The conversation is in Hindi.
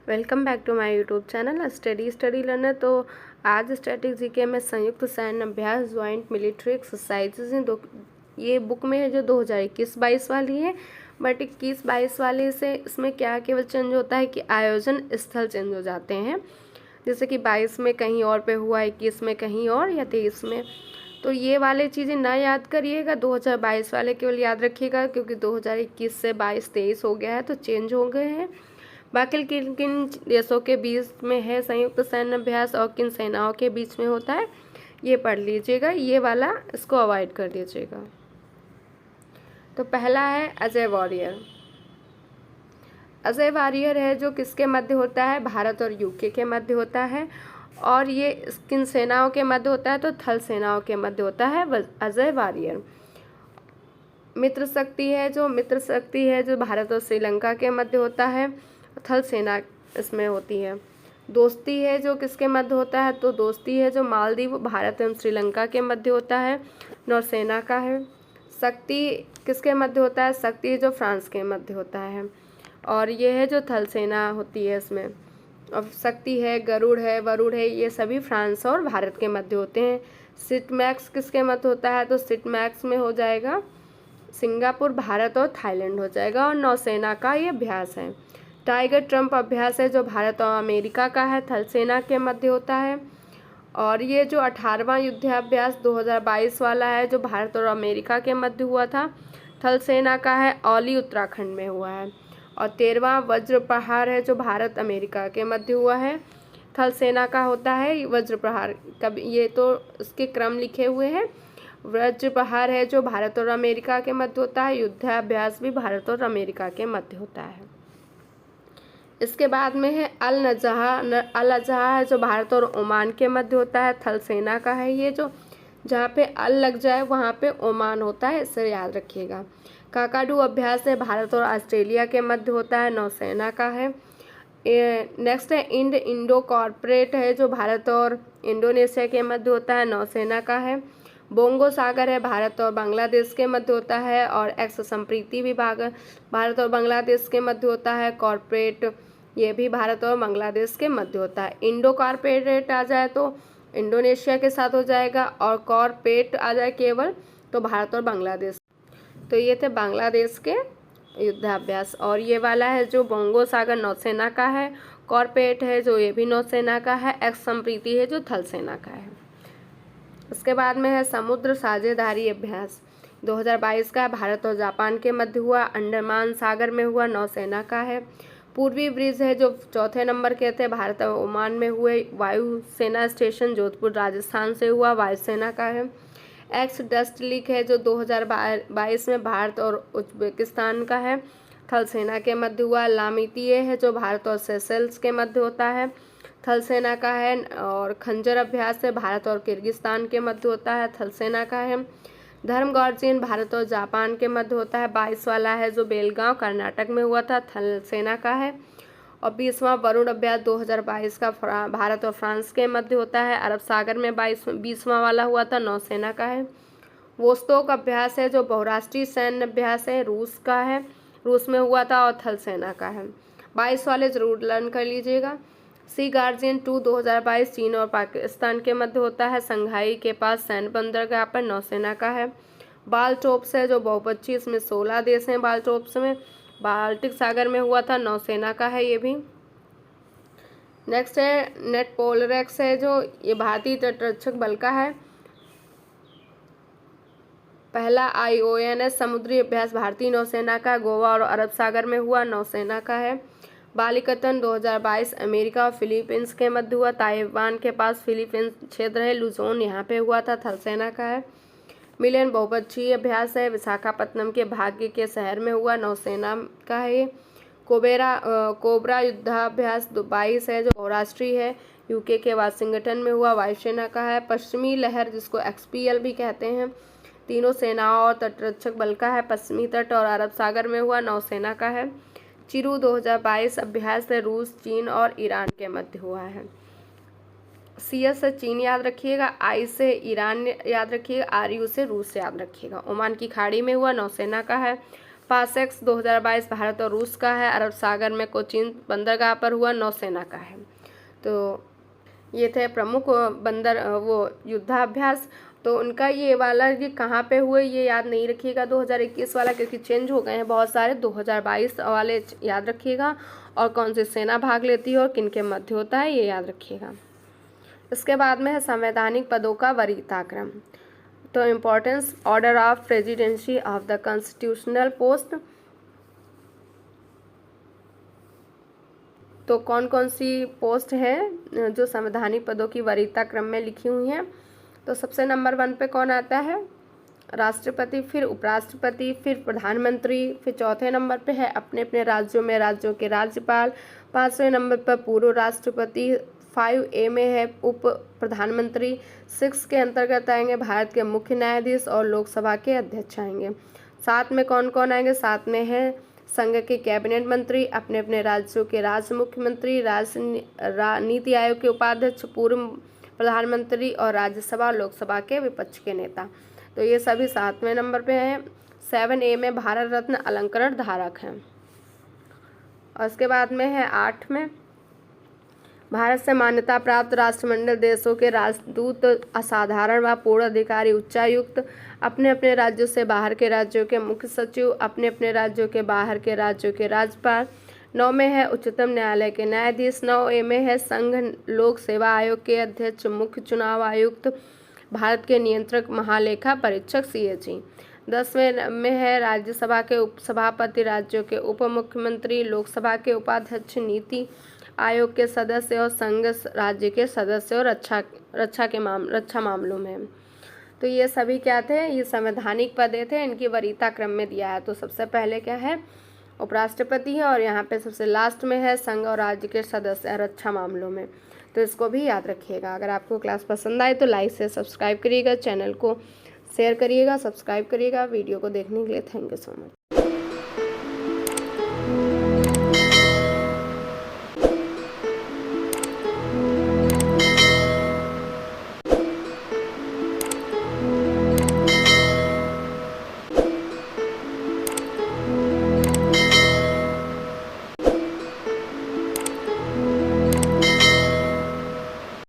Welcome back to my YouTube channel study learner. तो आज स्टैटिक जीके में संयुक्त सैन्य अभ्यास ज्वाइंट मिलिट्री एक्सरसाइजेज हैं। ये बुक में है जो 2021-22 वाली है, बट 21-22 वाले से इसमें क्या केवल चेंज होता है कि आयोजन स्थल चेंज हो जाते हैं। जैसे कि 22 में कहीं और पे हुआ, 21 में कहीं और, या 23 में। तो ये वाले चीज़ें ना याद करिएगा, 2022 वाले केवल याद रखिएगा, क्योंकि 2021 से 22-23 हो गया है तो चेंज हो गए हैं। बाकी किन किन देशों के बीच में है संयुक्त सैन्य अभ्यास और किन सेनाओं के बीच में होता है, ये पढ़ लीजिएगा। ये वाला इसको अवॉइड कर दीजिएगा। तो पहला है अजय वॉरियर। अजय वॉरियर है जो किसके मध्य होता है, भारत और यूके के मध्य होता है। और ये किन सेनाओं के मध्य होता है, तो थल सेनाओं के मध्य होता है अजय वॉरियर। मित्र शक्ति है जो भारत और श्रीलंका के मध्य होता है, थल सेना इसमें होती है। दोस्ती है जो किसके मध्य होता है, तो दोस्ती है जो मालदीव, भारत एवं श्रीलंका के मध्य होता है, नौसेना का है। शक्ति किसके मध्य होता है, शक्ति जो फ्रांस के मध्य होता है, और ये है जो थल सेना होती है इसमें। अब शक्ति है, गरुड़ है, वरुड़ है, ये सभी फ्रांस और भारत के मध्य होते हैं। सिटमैक्स किसके मध्य होता है, तो सिटमैक्स में हो जाएगा सिंगापुर, भारत और थाईलैंड हो जाएगा। और नौसेना का ये अभ्यास है। टाइगर ट्रम्प अभ्यास है जो भारत और अमेरिका का है, थल सेना के मध्य होता है। और ये जो 18वां युद्धाभ्यास 2022 वाला है जो भारत और अमेरिका के मध्य हुआ था, थल सेना का है, औली उत्तराखंड में हुआ है। और 13वां वज्र प्रहार है जो भारत अमेरिका के मध्य हुआ है, थल सेना का होता है वज्र प्रहार। कभी ये तो इसके क्रम लिखे हुए हैं। वज्र प्रहार है जो भारत और अमेरिका के मध्य होता है, युद्धाभ्यास भी भारत और अमेरिका के मध्य होता है। इसके बाद में है अल अजहा है जो भारत और ओमान के मध्य होता है, थल सेना का है। ये जो जहाँ पे अल लग जाए वहाँ पे ओमान होता है, इसे याद रखिएगा। काकाडू अभ्यास है भारत और ऑस्ट्रेलिया के मध्य होता है, नौसेना का है। नेक्स्ट है इंडो कॉर्पोरेट है जो भारत और इंडोनेशिया के मध्य होता है, नौसेना का है। बोंगो सागर है भारत और बांग्लादेश के मध्य होता है। और एक्स संप्रीति विभाग भारत और बांग्लादेश के मध्य होता है। कॉर्पोरेट ये भी भारत और बांग्लादेश के मध्य होता है। इंडो कॉर्पोरेट आ जाए तो इंडोनेशिया के साथ हो जाएगा, और कॉर्पोरेट आ जाए केवल तो भारत और बांग्लादेश। तो ये थे बांग्लादेश के युद्धाभ्यास। और ये वाला है जो बोंगो सागर नौसेना का है, कॉर्पोरेट है जो ये भी नौसेना का है, एक्स संप्रीति है जो थल सेना का है। उसके बाद में है समुद्र साझेदारी अभ्यास 2022 का, भारत और जापान के मध्य हुआ, अंडमान सागर में हुआ, नौसेना का है। पूर्वी ब्रिज है जो चौथे नंबर के थे, भारत और ओमान में हुए, वायु सेना स्टेशन जोधपुर राजस्थान से हुआ, वायुसेना का है। एक्स डस्ट लीक है जो 2022 में भारत और उज्बेकिस्तान का है, थल सेना के मध्य हुआ। लामितीय है जो भारत और सेशेल्स के मध्य होता है, थल सेना का है। और खंजर अभ्यास है भारत और किर्गिस्तान के मध्य होता है, थल सेना का है। धर्म गौरचीन भारत और जापान के मध्य होता है, 22 वाला है जो बेलगांव कर्नाटक में हुआ था, थल सेना का है। और 20वां वरुण अभ्यास 2022 का भारत और फ्रांस के मध्य होता है, अरब सागर में 20वां वाला हुआ था, नौसेना का है। वोस्तोक अभ्यास है जो बहुराष्ट्रीय सैन्य अभ्यास है, रूस का है, रूस में हुआ था और थल सेना का है। 22 वाले जरूर लर्न कर लीजिएगा। सी गार्जियन 2 2022 चीन और पाकिस्तान के मध्य होता है, संघाई के पास सैन्य बंदरगाह पर, नौसेना का है। बालटोप्स है जो बहुपक्षीय, इसमें 16 देश हैं बालटोप्स में, बाल्टिक सागर में हुआ था, नौसेना का है ये भी। नेक्स्ट है नेट पोलरेक्स है जो ये भारतीय तटरक्षक बल का है। पहला IONS समुद्री अभ्यास भारतीय नौसेना का, गोवा और अरब सागर में हुआ, नौसेना का है। बालिकतन 2022 अमेरिका और फिलीपींस के मध्य हुआ, ताइवान के पास फिलीपींस क्षेत्र है, लुजोन यहाँ पे हुआ था, थल सेना का है। मिलन बहुपक्षीय अभ्यास है, विशाखापत्तनम के भाग्य के शहर में हुआ, नौसेना का है। कोबरा युद्धाभ्यास 22 है जो बहुराष्ट्रीय है, यूके के वाशिंगटन में हुआ, वायुसेना का है। पश्चिमी लहर जिसको XPL भी कहते हैं, तीनों सेनाओं और तटरक्षक बल का है, पश्चिमी तट और अरब सागर में हुआ, नौसेना का है। चिरू 2022 अभ्यास है, रूस, चीन और ईरान के मध्य हुआ है। CS से चीन याद रखिएगा, I से ईरान याद रखिएगा, RU से रूस याद रखिएगा। ओमान की खाड़ी में हुआ, नौसेना का है। स्पासेक्स 2022 भारत और रूस का है। अरब सागर में कोचीन बंदरगाह पर हुआ, नौसेना का है। तो ये थे प्रमुख वो युद्धाभ्यास। तो उनका ये वाला ये कहाँ पे हुए ये याद नहीं रखिएगा 2021 वाला, क्योंकि चेंज हो गए हैं बहुत सारे। 2022 वाले याद रखिएगा, और कौन सी सेना भाग लेती है और किन के मध्य होता है ये याद रखिएगा। इसके बाद में है संवैधानिक पदों का वरीयताक्रम। तो importance, order of presidency of the constitutional post. तो कौन कौन सी पोस्ट है जो संवैधानिक पदों की वरीयता क्रम में लिखी हुई हैं। तो सबसे नंबर 1 पे कौन आता है, राष्ट्रपति, फिर उपराष्ट्रपति, फिर प्रधानमंत्री, फिर चौथे नंबर पे है अपने अपने राज्यों में राज्यों के राज्यपाल, 5वें नंबर पर पूर्व राष्ट्रपति, 5A में है उप प्रधानमंत्री, 6 के अंतर्गत आएंगे भारत के मुख्य न्यायाधीश और लोकसभा के अध्यक्ष आएंगे। 7 में कौन कौन आएंगे, 7 में है संघ के कैबिनेट मंत्री, अपने अपने राज्यों के राज्य मुख्यमंत्री, नीति आयोग के उपाध्यक्ष, पूर्व प्रधानमंत्री और राज्यसभा लोकसभा के विपक्ष के नेता। तो ये सभी 7वें नंबर पे हैं। 7A में भारत रत्न अलंकरण धारक हैं। और उसके बाद में है 8 में भारत से मान्यता प्राप्त राष्ट्रमंडल देशों के राजदूत, असाधारण व पूर्ण अधिकारी उच्चायुक्त, अपने अपने राज्यों से बाहर के राज्यों के मुख्य सचिव, अपने अपने राज्यों के बाहर के राज्यों के राज्यपाल। 9 में है उच्चतम न्यायालय के न्यायाधीश। 9A में है संघ लोक सेवा आयोग के अध्यक्ष, मुख्य चुनाव आयुक्त, भारत के नियंत्रक महालेखा परीक्षक CAG। 10वें में है राज्यसभा के उपसभापति, राज्यों के उप मुख्यमंत्री, लोकसभा के उपाध्यक्ष, नीति आयोग के सदस्य और संघ राज्य के सदस्य और रक्षा मामलों में। तो ये सभी क्या थे, ये संवैधानिक पदे थे, इनकी वरीयता क्रम में दिया है। तो सबसे पहले क्या है, उपराष्ट्रपति है, और यहाँ पे सबसे लास्ट में है संघ और राज्य के सदस्य रक्षा मामलों में। तो इसको भी याद रखिएगा। अगर आपको क्लास पसंद आए तो लाइक से सब्सक्राइब करिएगा, चैनल को शेयर करिएगा, सब्सक्राइब करिएगा। वीडियो को देखने के लिए थैंक यू सो मच।